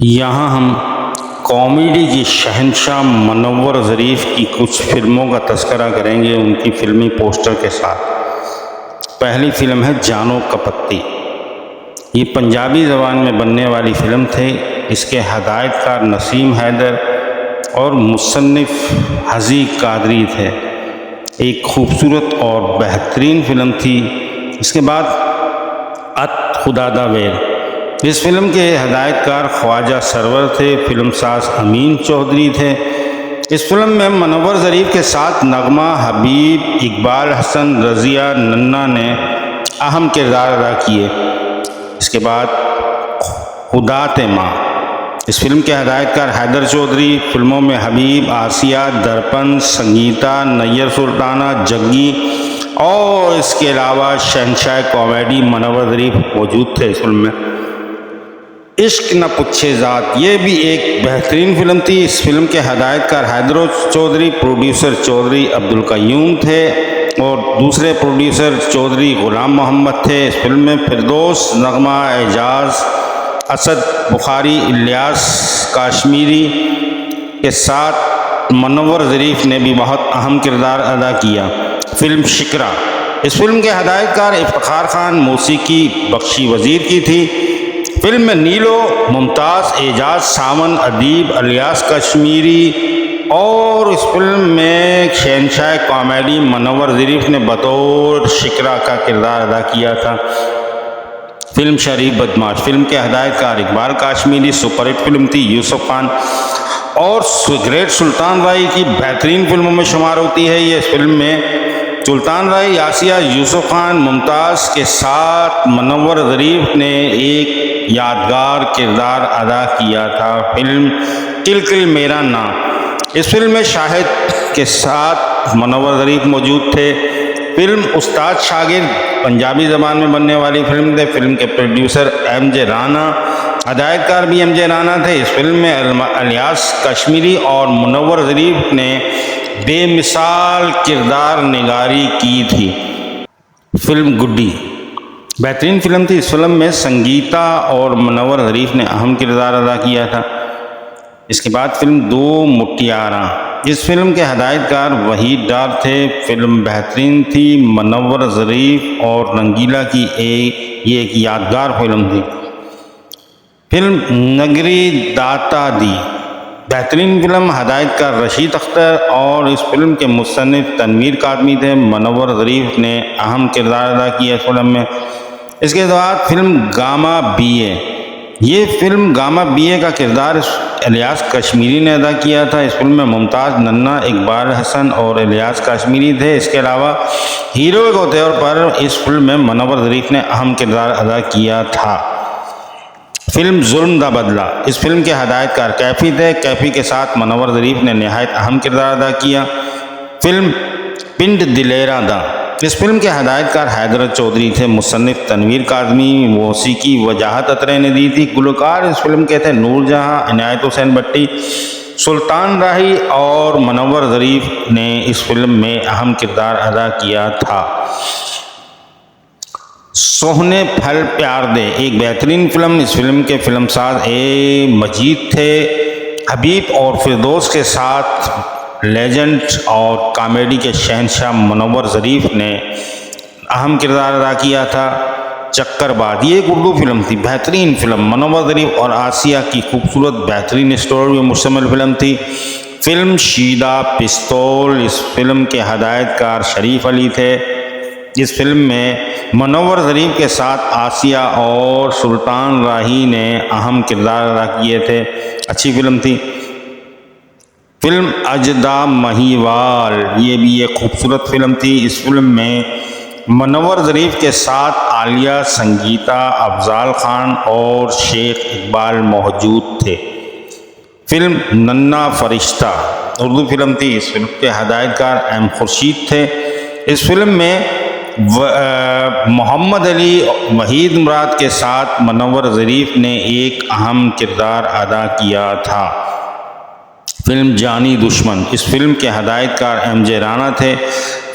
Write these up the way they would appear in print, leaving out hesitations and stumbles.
یہاں ہم کامیڈی کی شہنشاہ منور ظریف کی کچھ فلموں کا تذکرہ کریں گے ان کی فلمی پوسٹر کے ساتھ۔ پہلی فلم ہے جانو کپتی۔ یہ پنجابی زبان میں بننے والی فلم تھی۔ اس کے ہدایت کار نسیم حیدر اور مصنف حزی قادری تھے۔ ایک خوبصورت اور بہترین فلم تھی۔ اس کے بعد ات خدا دا ویر۔ اس فلم کے ہدایت کار خواجہ سرور تھے، فلم ساز امین چودھری تھے۔ اس فلم میں منور ظریف کے ساتھ نغمہ، حبیب، اقبال حسن، رضیہ ننہ نے اہم کردار ادا کیے۔ اس کے بعد خدا تے ماں۔ اس فلم کے ہدایت کار حیدر چودھری، فلموں میں حبیب، آسیہ، درپن، سنگیتا، نیر سلطانہ، جگی اور اس کے علاوہ شہنشاہ کامیڈی منور ظریف موجود تھے اس فلم میں۔ عشق نہ پوچھے ذات، یہ بھی ایک بہترین فلم تھی۔ اس فلم کے ہدایت کار حیدر چودھری، پروڈیوسر چودھری عبدالقیوم تھے اور دوسرے پروڈیوسر چودھری غلام محمد تھے۔ اس فلم میں فردوس، نغمہ، اعجاز، اسد بخاری، الیاس کاشمیری کے ساتھ منور ظریف نے بھی بہت اہم کردار ادا کیا۔ فلم شکرا۔ اس فلم کے ہدایت کار افتخار خان، موسیقی بخشی وزیر کی تھی۔ فلم میں نیلو، ممتاز، اعجاز ساون، ادیب، الیاس کشمیری اور اس فلم میں شہنشاہ کامیڈی منور ظریف نے بطور شکرا کا کردار ادا کیا تھا۔ فلم شریف بدماش۔ فلم کے ہدایت کار Iqbal Kashmiri. Super hit film تھی۔ یوسف خان اور گریٹ سلطان رائی کی بہترین فلموں میں شمار ہوتی ہے یہ۔ اس فلم میں سلطان رائی، آسیہ، یوسف خان، ممتاز کے ساتھ منور ظریف نے ایک یادگار کردار ادا کیا تھا۔ فلم کل کل میرا نام۔ اس فلم میں شاہد کے ساتھ منور ظریف موجود تھے۔ فلم استاد شاگرد پنجابی زبان میں بننے والی فلم تھے۔ فلم کے پروڈیوسر ایم جے رانا، ہدایت کار بھی ایم جے رانا تھے۔ اس فلم میں الیاس کشمیری اور منور ظریف نے بے مثال کردار نگاری کی تھی۔ فلم گڈی بہترین فلم تھی۔ اس فلم میں سنگیتا اور منور ظریف نے اہم کردار ادا کیا تھا۔ اس کے بعد فلم دو مٹیاراں۔ اس فلم کے ہدایت کار وحید ڈار تھے۔ فلم بہترین تھی۔ منور ظریف اور رنگیلا کی یہ ایک یادگار فلم تھی۔ فلم نگری داتا دی بہترین فلم، ہدایت کار رشید اختر اور اس فلم کے مصنف تنویر کاظمی تھے۔ منور ظریف نے اہم کردار ادا کیا اس فلم میں۔ اس کے بعد فلم گاما بی اے۔ یہ فلم گاما بی اے کا کردار الیاس کشمیری نے ادا کیا تھا۔ اس فلم میں ممتاز، ننہ، اقبال حسن اور الیاس کشمیری تھے۔ اس کے علاوہ ہیرو کے طور پر اس فلم میں منور ظریف نے اہم کردار ادا کیا تھا۔ فلم ظلم دا بدلہ۔ اس فلم کے ہدایت کار کیفی تھے۔ کیفی کے ساتھ منور ظریف نے نہایت اہم کردار ادا کیا۔ فلم پنڈ دلیرا دا۔ اس فلم کے ہدایت کار حیدر چودھری تھے۔ مصنف تنویر کاظمی، موسیقی وجاہت اطرے نے دی تھی۔ گلوکار اس فلم کے تھے نور جہاں، عنایت حسین بٹی، سلطان راہی اور منور ظریف نے اس فلم میں اہم کردار ادا کیا تھا۔ سوہنے پھل پیار دے ایک بہترین فلم۔ اس فلم کے فلم ساز اے مجید تھے۔ حبیب اور فردوس کے ساتھ لیجنڈ اور کامیڈی کے شہنشاہ منور ظریف نے اہم کردار ادا کیا تھا۔ چکر باز یہ ایک اردو فلم تھی، بہترین فلم۔ منور ظریف اور آسیہ کی خوبصورت بہترین اسٹوری پر مشتمل فلم تھی۔ فلم شیدہ پستول۔ اس فلم کے ہدایت کار شریف علی تھے۔ اس فلم میں منور ظریف کے ساتھ آسیہ اور سلطان راہی نے اہم کردار ادا کیے تھے۔ اچھی فلم تھی۔ فلم اجدا مہیوال یہ بھی ایک خوبصورت فلم تھی۔ اس فلم میں منور ظریف کے ساتھ عالیہ، سنگیتا، افضال خان اور شیخ اقبال موجود تھے۔ فلم ننھا فرشتہ اردو فلم تھی۔ اس فلم کے ہدایت کار ایم خورشید تھے۔ اس فلم میں محمد علی وحید مراد کے ساتھ منور ظریف نے ایک اہم کردار ادا کیا تھا۔ فلم جانی دشمن۔ اس فلم کے ہدایت کار ایم جے رانا تھے۔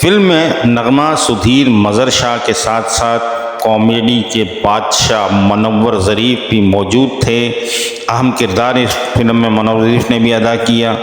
فلم میں نغمہ، سدھیر، مظہر شاہ کے ساتھ ساتھ کامیڈی کے بادشاہ منور ظریف بھی موجود تھے. اہم کردار اس فلم میں منور ظریف نے بھی ادا کیا.